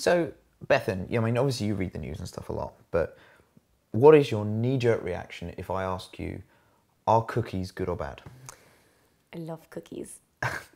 So, Bethan, I mean, obviously you read the news and stuff a lot, but what is your knee-jerk reaction if I ask you, are cookies good or bad? I love cookies,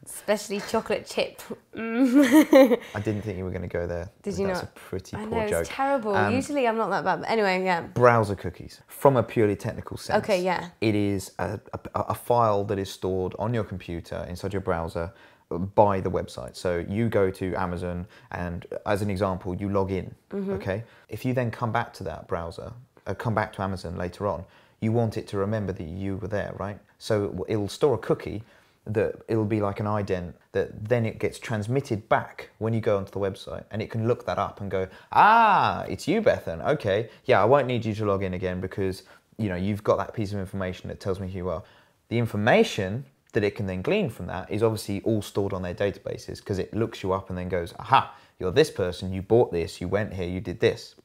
especially chocolate chip. I didn't think you were going to go there. Did you That's not? a pretty I poor know, joke. it's terrible. Usually I'm not that bad, but anyway, yeah. Browser cookies, from a purely technical sense. Okay, yeah. It is a file that is stored on your computer inside your browser by the website. So you go to Amazon and, as an example, you log in, okay? If you then come back to that browser, come back to Amazon later on, you want it to remember that you were there, right? So it'll store a cookie that it'll be like an ident that then it gets transmitted back when you go onto the website, and it can look that up and go, ah, it's you, Bethan. Okay, yeah, I won't need you to log in again because you've got that piece of information that tells me who you are. The information that it can then glean from that is obviously all stored on their databases because it looks you up and then goes, aha, you're this person, you bought this, you went here, you did this.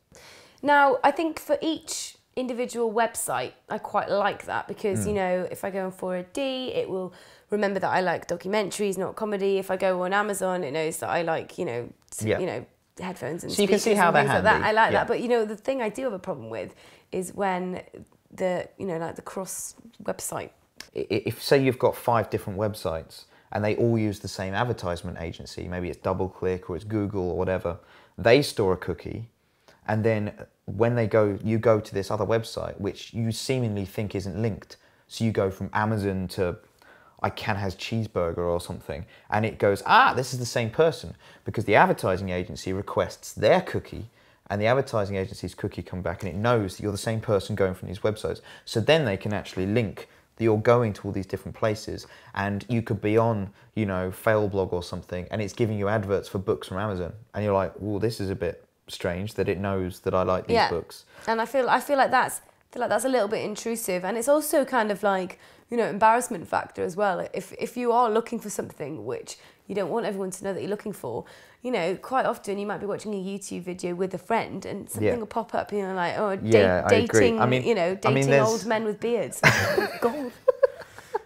Now, I think for each individual website, I quite like that because, if I go on 4D, it will remember that I like documentaries, not comedy. If I go on Amazon, it knows that I like, headphones and so you can see how they're handy. Like that. I like that. But, the thing I do have a problem with is when the cross website. If, say, you've got 5 different websites and they all use the same advertisement agency, maybe it's DoubleClick or it's Google or whatever, they store a cookie, and then when you go to this other website, which you seemingly think isn't linked, so you go from Amazon to has cheeseburger or something, and it goes, this is the same person, because the advertising agency requests their cookie, and the advertising agency's cookie come back, and it knows that you're the same person going from these websites. So then they can actually link that you're going to all these different places, and you could be on, Failblog or something, and it's giving you adverts for books from Amazon, and you're like, well, this is a bit strange that it knows that I like these books. And I feel like that's a little bit intrusive, and it's also kind of like, embarrassment factor as well. If you are looking for something which you don't want everyone to know that you're looking for, quite often you might be watching a YouTube video with a friend and something will pop up and you're like, dating, dating old men with beards. God.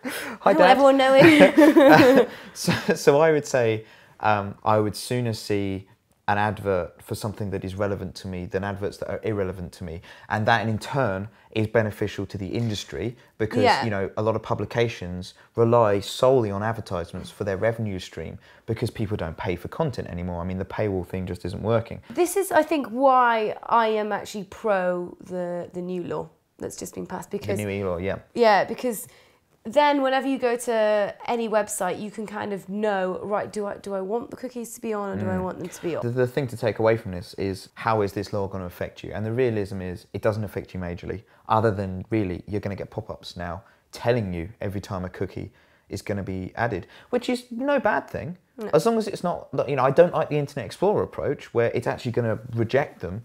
Hi, I don't want everyone knowing. So I would say I would sooner see an advert for something that is relevant to me than adverts that are irrelevant to me. And that in turn is beneficial to the industry because, a lot of publications rely solely on advertisements for their revenue stream because people don't pay for content anymore. I mean, the paywall thing just isn't working. This is, I think, why I am actually pro the new law that's just been passed. Because the new e-law, yeah. Yeah, because then whenever you go to any website, you can kind of know, right, do I want the cookies to be on or do I want them to be off? The thing to take away from this is, how is this law going to affect you? And the realism is, it doesn't affect you majorly, other than really, you're going to get pop-ups now telling you every time a cookie is going to be added, which is no bad thing. No. As long as it's not, I don't like the Internet Explorer approach where it's actually going to reject them.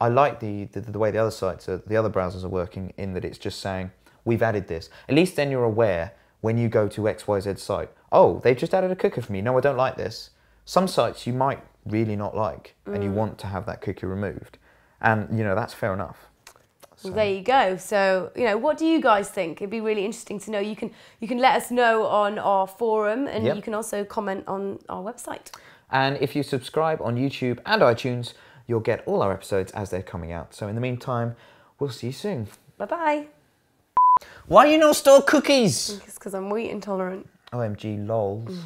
I like the way the other sites, the other browsers are working in that it's just saying, we've added this. At least then you're aware when you go to XYZ site, oh, they've just added a cookie for me. No, I don't like this. Some sites you might really not like and you want to have that cookie removed. And, that's fair enough. So. Well, there you go. So, what do you guys think? It'd be really interesting to know. You can let us know on our forum and you can also comment on our website. And if you subscribe on YouTube and iTunes, you'll get all our episodes as they're coming out. So in the meantime, we'll see you soon. Bye-bye. Why you not store cookies? It's because I'm wheat intolerant. OMG, lols.